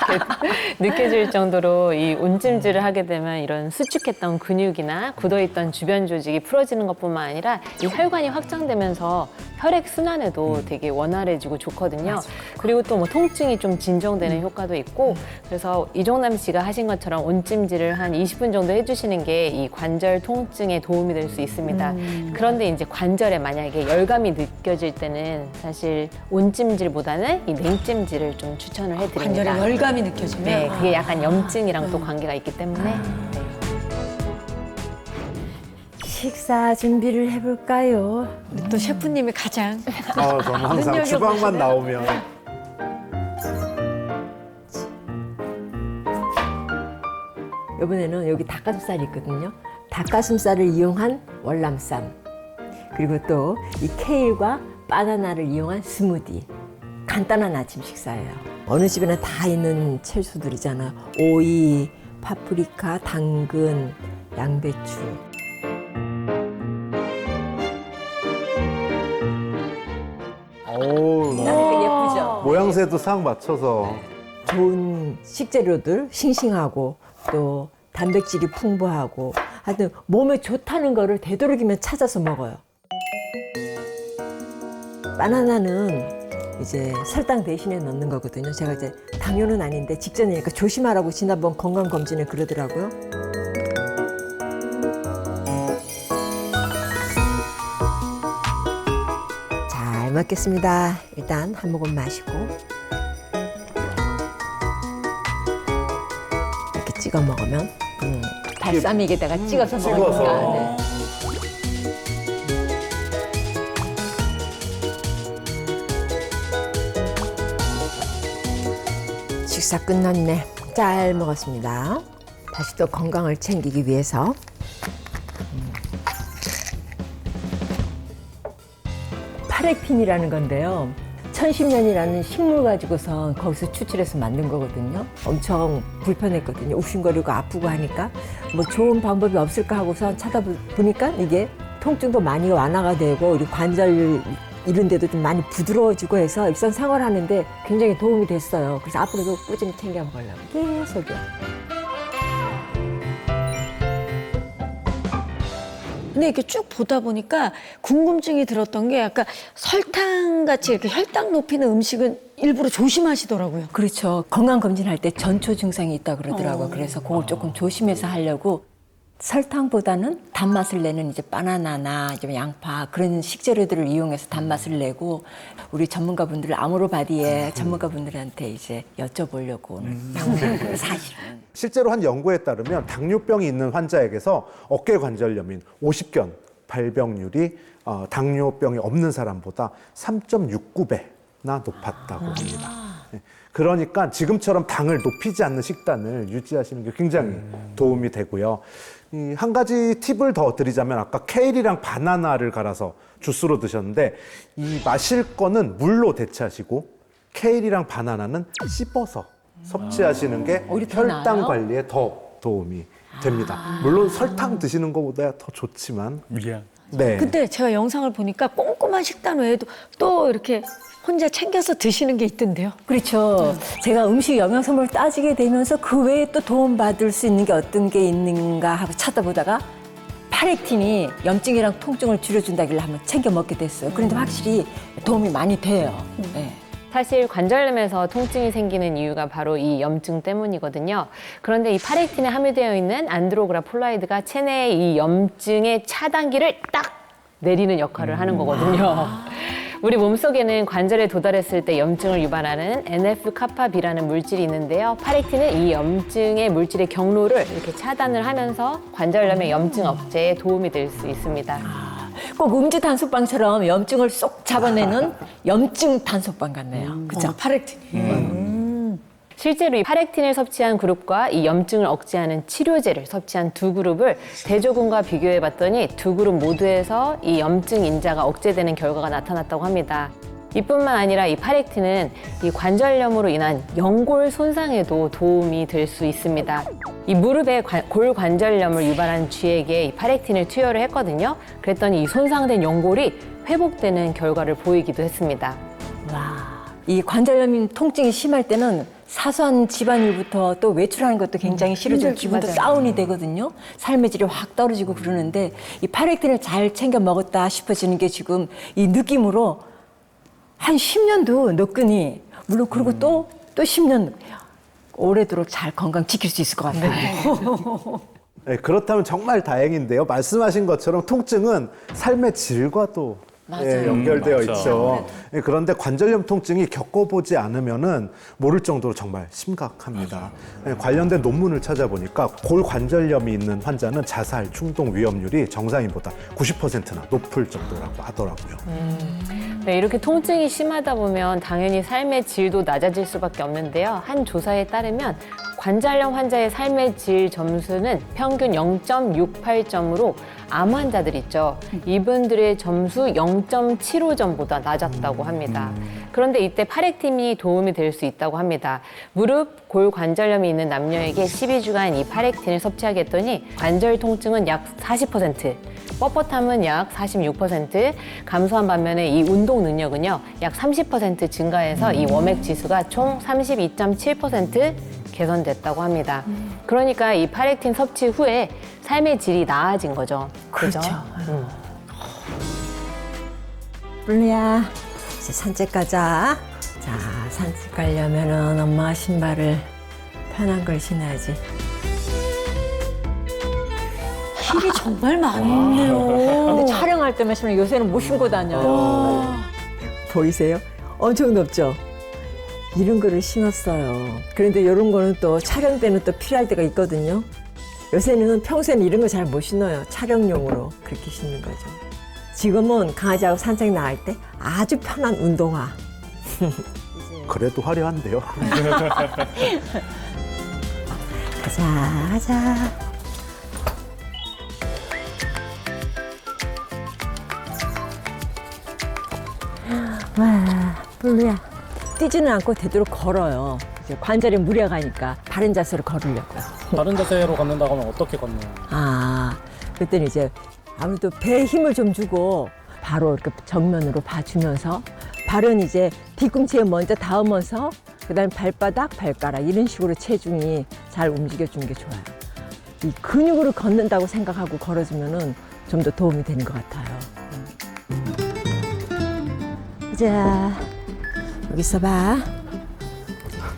느껴질 정도로 이 온찜질을 하게 되면 이런 수축했던 근육이나 굳어있던 주변 조직이 풀어지는 것뿐만 아니라 이 혈관이 확장되면서 혈액 순환에도 되게 원활해지고 좋거든요. 그리고 또 뭐 통증이 좀 진정되는 효과도 있고 그래서 이종남 씨가 하신 것처럼 온찜질을 한 20분 정도 해주시는 게 이 관절 통증에 도움이 될 수 있습니다. 그런데 이제 관절에 만약에 열감이 느껴질 때는 사실 온찜질보다는 이 냉찜질을 좀 추천을 해드립니다. 관절에 열감이 느껴지면. 네, 그게 약간 염증이랑 또 관계가 있기 때문에. 네. 식사 준비를 해볼까요? 또 셰프님이 가장 저는 항상 주방만 나오면 이번에는 여기 닭가슴살이 있거든요. 닭가슴살을 이용한 월남쌈. 그리고 또 이 케일과 바나나를 이용한 스무디. 간단한 아침 식사예요. 어느 집에나 다 있는 채소들이잖아요. 오이, 파프리카, 당근, 양배추. 예쁘죠? 모양새도 싹 맞춰서 좋은 식재료들 싱싱하고 또 단백질이 풍부하고 하여튼 몸에 좋다는 거를 되도록이면 찾아서 먹어요. 바나나는 이제 설탕 대신에 넣는 거거든요. 제가 이제 당뇨는 아닌데 직전이니까 조심하라고 지난번 건강검진에 그러더라고요. 잘 먹겠습니다. 일단 한 모금 마시고 이렇게 찍어 먹으면 발사믹에다가 찍어서 먹으니까 네. 식사 끝났네. 잘 먹었습니다. 다시 또 건강을 챙기기 위해서. 파렉틴이라는 건데요. 1010년이라는 식물 가지고서 거기서 추출해서 만든 거거든요. 엄청 불편했거든요. 욱신거리고 아프고 하니까 뭐 좋은 방법이 없을까 하고서 찾아보니까 이게 통증도 많이 완화가 되고 그리고 관절 이런 데도 좀 많이 부드러워지고 해서 일상생활하는데 굉장히 도움이 됐어요. 그래서 앞으로도 꾸준히 챙겨 먹으려고 계속요. 근데 이렇게 쭉 보다 보니까 궁금증이 들었던 게 약간 설탕같이 이렇게 혈당 높이는 음식은 일부러 조심하시더라고요. 그렇죠. 건강검진할 때 전초 증상이 있다 그러더라고요. 그래서 그걸 조금 조심해서 하려고 설탕보다는 단맛을 내는 이제 바나나나 이제 양파 그런 식재료들을 이용해서 단맛을 내고 우리 전문가분들 아모르바디의 전문가분들한테 이제 여쭤보려고 오늘 사실은. 실제로 한 연구에 따르면 당뇨병이 있는 환자에게서 어깨 관절염인 오십견 발병률이 당뇨병이 없는 사람보다 3.69배나 높았다고 합니다. 네. 그러니까 지금처럼 당을 높이지 않는 식단을 유지하시는 게 굉장히 도움이 되고요. 한 가지 팁을 더 드리자면 아까 케일이랑 바나나를 갈아서 주스로 드셨는데 이 마실 거는 물로 대체하시고 케일이랑 바나나는 씹어서 섭취하시는 게 오히려 더 혈당 나아요? 관리에 더 도움이 됩니다. 물론 설탕 드시는 것보다 더 좋지만 미안. 네. 근데 제가 영상을 보니까 꼼꼼한 식단 외에도 또 이렇게 혼자 챙겨서 드시는 게 있던데요. 그렇죠. 제가 음식 영양소를 따지게 되면서 그 외에 또 도움받을 수 있는 게 어떤 게 있는가 하고 찾아보다가 파렉틴이 염증이랑 통증을 줄여준다길래 한번 챙겨 먹게 됐어요. 그런데 확실히 도움이 많이 돼요. 네. 사실 관절염에서 통증이 생기는 이유가 바로 이 염증 때문이거든요. 그런데 이 파렉틴에 함유되어 있는 안드로그라폴라이드가 체내의 이 염증의 차단기를 딱 내리는 역할을 하는 거거든요. 우리 몸속에는 관절에 도달했을 때 염증을 유발하는 NF-카파비라는 물질이 있는데요. 파렉틴은 이 염증의 물질의 경로를 이렇게 차단을 하면서 관절염의 염증 억제에 도움이 될 수 있습니다. 꼭 음주 단속방처럼 염증을 쏙 잡아내는 염증 단속방 같네요. 그렇죠? 파렉틴이. 실제로 이 파렉틴을 섭취한 그룹과 이 염증을 억제하는 치료제를 섭취한 두 그룹을 대조군과 비교해 봤더니 두 그룹 모두에서 이 염증 인자가 억제되는 결과가 나타났다고 합니다. 이뿐만 아니라 이 파렉틴은 이 관절염으로 인한 연골 손상에도 도움이 될 수 있습니다. 이 무릎에 골관절염을 유발한 쥐에게 이 파렉틴을 투여를 했거든요. 그랬더니 이 손상된 연골이 회복되는 결과를 보이기도 했습니다. 이 관절염 통증이 심할 때는 사소한 집안일부터 또 외출하는 것도 굉장히 싫어지고 기분도 다운이 되거든요. 삶의 질이 확 떨어지고 그러는데 이 파렉틴을 잘 챙겨 먹었다 싶어지는 게 지금 이 느낌으로 한 10년도 너끈히 물론 그리고 또 10년 오래도록 잘 건강 지킬 수 있을 것 같아요. 네, 그렇다면 정말 다행인데요. 말씀하신 것처럼 통증은 삶의 질과도 연결되어 맞아. 있죠. 네, 그런데 관절염 통증이 겪어보지 않으면은 모를 정도로 정말 심각합니다. 네, 관련된 논문을 찾아보니까 골관절염이 있는 환자는 자살, 충동 위험률이 정상인보다 90%나 높을 정도라고 하더라고요. 네, 이렇게 통증이 심하다 보면 당연히 삶의 질도 낮아질 수밖에 없는데요. 한 조사에 따르면 관절염 환자의 삶의 질 점수는 평균 0.68점으로 암 환자들 있죠. 이분들의 점수 0.75점보다 낮았다고 합니다. 그런데 이때 파렉틴이 도움이 될 수 있다고 합니다. 무릎, 골 관절염이 있는 남녀에게 12주간 이 파렉틴을 섭취하게 했더니 관절 통증은 약 40%, 뻣뻣함은 약 46% 감소한 반면에 이 운동 능력은요, 약 30% 증가해서 이 워맥 지수가 총 32.7% 개선됐다고 합니다. 그러니까 이 파렉틴 섭취 후에 삶의 질이 나아진 거죠. 그죠? 블루야, 이제 산책 가자. 자, 산책 가려면은 엄마 신발을 편한 걸 신어야지. 힐이 정말 많네요. 근데 촬영할 때만 신으면 요새는 못 신고 다녀요. 보이세요? 엄청 높죠? 이런 거를 신었어요. 그런데 이런 거는 또 촬영 때는 또 필요할 때가 있거든요. 요새는 평소에는 이런 거 잘 못 신어요. 촬영용으로 그렇게 신는 거죠. 지금은 강아지하고 산책 나갈 때 아주 편한 운동화. 그래도 화려한데요. 가자. 와, 블루야. 뛰지는 않고 되도록 걸어요. 이제 관절에 무리가 가니까 바른 자세로 걸으려고요. 다른 자세로 걷는다고 하면 어떻게 걷나요? 아, 그랬더니 이제 아무래도 배에 힘을 좀 주고 바로 이렇게 정면으로 봐주면서 발은 이제 뒤꿈치에 먼저 닿으면서 그다음에 발바닥, 발가락 이런 식으로 체중이 잘 움직여주는 게 좋아요. 이 근육으로 걷는다고 생각하고 걸어주면은 좀 더 도움이 되는 것 같아요. 자, 여기 있어봐.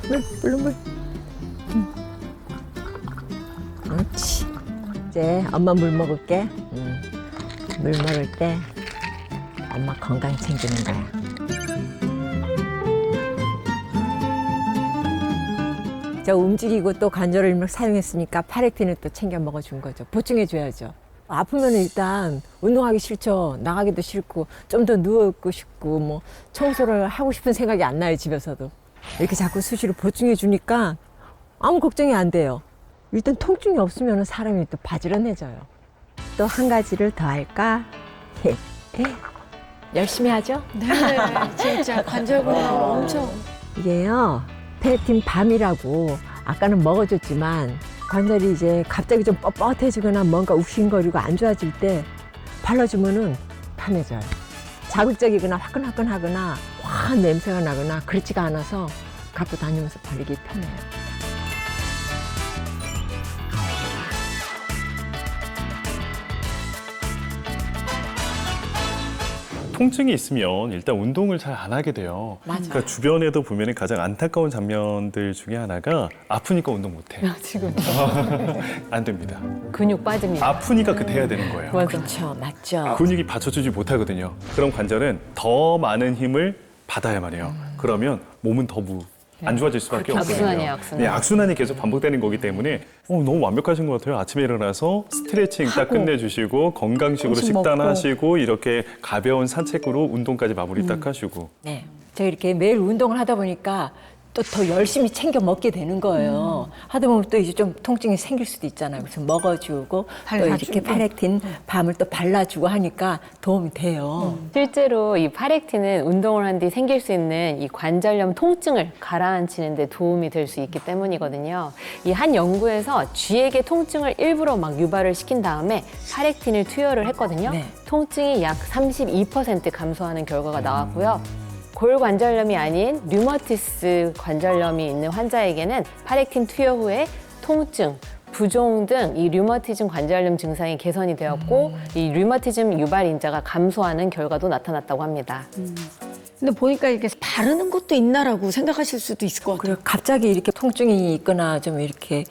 물. 그렇지. 이제 엄마 물 먹을게. 물 먹을 때 엄마 건강 챙기는 거야. 저 움직이고 또 관절을 막 사용했으니까 파렉틴을 또 챙겨 먹어준 거죠. 보충해줘야죠. 아프면 일단 운동하기 싫죠. 나가기도 싫고 좀 더 누워있고 싶고 뭐 청소를 하고 싶은 생각이 안 나요, 집에서도. 이렇게 자꾸 수시로 보충해 주니까 아무 걱정이 안 돼요. 일단 통증이 없으면 사람이 또 바지런해져요. 또 한 가지를 더 할까? 열심히 하죠? 네, 진짜 관절 근육 엄청. 이게요, 페렉틴 밤이라고 아까는 먹어줬지만 관절이 이제 갑자기 좀 뻣뻣해지거나 뭔가 욱신거리고 안 좋아질 때 발라주면은 편해져요. 자극적이거나 화끈화끈하거나 화한 냄새가 나거나 그렇지가 않아서 갖고 다니면서 바르기 편해요. 통증이 있으면 일단 운동을 잘 안 하게 돼요. 그러니까 주변에도 보면 가장 안타까운 장면들 중에 하나가 아프니까 운동 못 해. 지금 안 됩니다. 근육 빠집니다. 아프니까 그때 해야 되는 거예요. 맞아. 그렇죠, 맞죠. 근육이 받쳐주지 못하거든요. 그럼 관절은 더 많은 힘을 받아야만 해요. 그러면 몸은 더 안 좋아질 수밖에 없거든요. 악순환이에요, 악순환. 네, 악순환이 계속 반복되는 거기 때문에 너무 완벽하신 것 같아요. 아침에 일어나서 스트레칭 딱 끝내주시고 건강식으로 식단하시고 이렇게 가벼운 산책으로 운동까지 마무리 딱 하시고. 네. 제가 이렇게 매일 운동을 하다 보니까 또 더 열심히 챙겨 먹게 되는 거예요. 하다 보면 또 이제 좀 통증이 생길 수도 있잖아요. 그래서 먹어주고 또 이렇게 파렉틴 밤을 또 발라주고 하니까 도움이 돼요. 실제로 이 파렉틴은 운동을 한 뒤 생길 수 있는 이 관절염 통증을 가라앉히는 데 도움이 될 수 있기 때문이거든요. 이 한 연구에서 쥐에게 통증을 일부러 막 유발을 시킨 다음에 파렉틴을 투여를 했거든요. 네. 통증이 약 32% 감소하는 결과가 나왔고요. 골관절염이 아닌 류머티스 관절염이 있는 환자에게는 파렉틴 투여 후에 통증, 부종 등 이 류머티즘 관절염 증상이 개선이 되었고 이 류머티즘 유발 인자가 감소하는 결과도 나타났다고 합니다. 근데 보니까 이렇게 바르는 것도 있나라고 생각하실 수도 있을 것 같아요. 그리고 갑자기 이렇게 통증이 있거나 좀 이렇게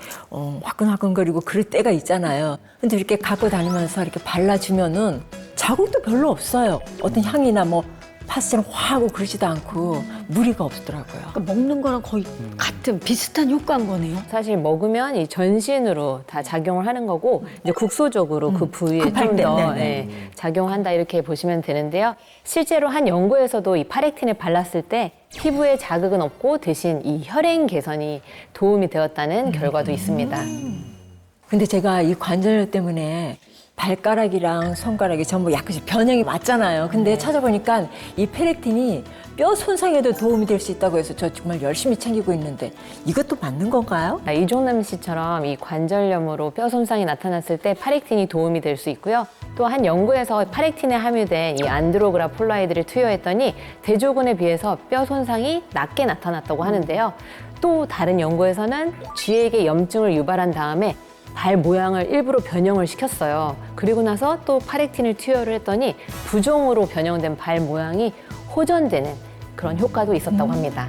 화끈화끈거리고 그럴 때가 있잖아요. 근데 이렇게 갖고 다니면서 이렇게 발라주면은 자국도 별로 없어요. 어떤 향이나 뭐 파스처럼 화하고 그러지도 않고 무리가 없더라고요. 그러니까 먹는 거랑 거의 같은 비슷한 효과인 거네요. 사실 먹으면 이 전신으로 다 작용을 하는 거고 이제 국소적으로 그 부위에 급할 좀 때, 더 네네. 작용한다 이렇게 보시면 되는데요. 실제로 한 연구에서도 이 파렉틴을 발랐을 때 피부에 자극은 없고 대신 이 혈행 개선이 도움이 되었다는 결과도 있습니다. 근데 제가 이 관절 때문에 발가락이랑 손가락이 전부 약간씩 변형이 왔잖아요. 근데 찾아보니까 이 페렉틴이 뼈 손상에도 도움이 될 수 있다고 해서 저 정말 열심히 챙기고 있는데 이것도 맞는 건가요? 이종남 씨처럼 이 관절염으로 뼈 손상이 나타났을 때 파렉틴이 도움이 될 수 있고요. 또 한 연구에서 파렉틴에 함유된 이 안드로그라폴라이드를 투여했더니 대조군에 비해서 뼈 손상이 낮게 나타났다고 하는데요. 또 다른 연구에서는 쥐에게 염증을 유발한 다음에 발 모양을 일부러 변형을 시켰어요. 그리고 나서 또 파렉틴을 투여를 했더니 부종으로 변형된 발 모양이 호전되는 그런 효과도 있었다고 합니다.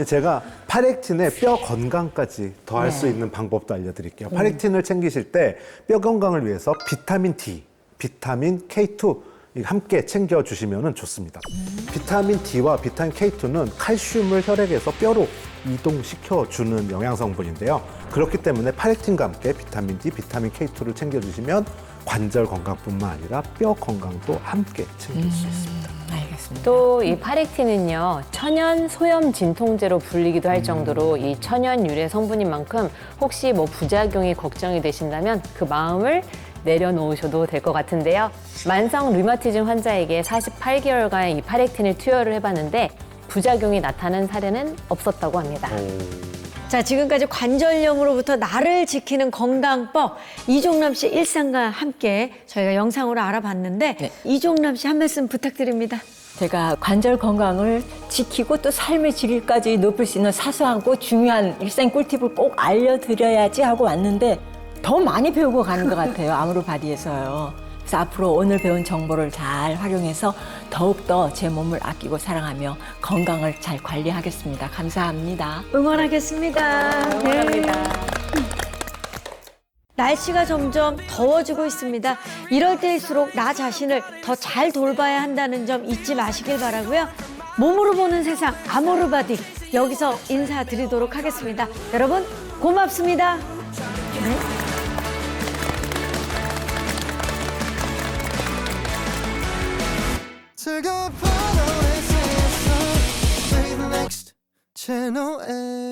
제가 파렉틴의 뼈 건강까지 더할 수 있는 방법도 알려드릴게요. 파렉틴을 챙기실 때 뼈 건강을 위해서 비타민 D, 비타민 K2 함께 챙겨주시면 좋습니다. 비타민 D와 비타민 K2는 칼슘을 혈액에서 뼈로 이동시켜주는 영양성분인데요. 그렇기 때문에 파렉틴과 함께 비타민 D, 비타민 K2를 챙겨주시면 관절 건강뿐만 아니라 뼈 건강도 함께 챙길 수 있습니다. 알겠습니다. 있습니다. 또 이 파렉틴은요, 천연 소염 진통제로 불리기도 할 정도로 이 천연 유래 성분인 만큼 혹시 뭐 부작용이 걱정이 되신다면 그 마음을 내려놓으셔도 될 것 같은데요. 만성 류마티즘 환자에게 48개월간 이 파렉틴을 투여를 해봤는데 부작용이 나타난 사례는 없었다고 합니다. 자, 지금까지 관절염으로부터 나를 지키는 건강법 이종남 씨 일상과 함께 저희가 영상으로 알아봤는데 네. 이종남 씨 한 말씀 부탁드립니다. 제가 관절 건강을 지키고 또 삶의 질까지 높일 수 있는 사소하고 중요한 일상 꿀팁을 꼭 알려드려야지 하고 왔는데 더 많이 배우고 가는 것 같아요. 아모르바디에서요. 그래서 앞으로 오늘 배운 정보를 잘 활용해서 더욱더 제 몸을 아끼고 사랑하며 건강을 잘 관리하겠습니다. 감사합니다. 응원하겠습니다. 응원합니다. 날씨가 점점 더워지고 있습니다. 이럴 때일수록 나 자신을 더 잘 돌봐야 한다는 점 잊지 마시길 바라고요. 몸으로 보는 세상 아모르바디 여기서 인사드리도록 하겠습니다. 여러분 고맙습니다. 즐거운 프로의 세상 Play the next channel A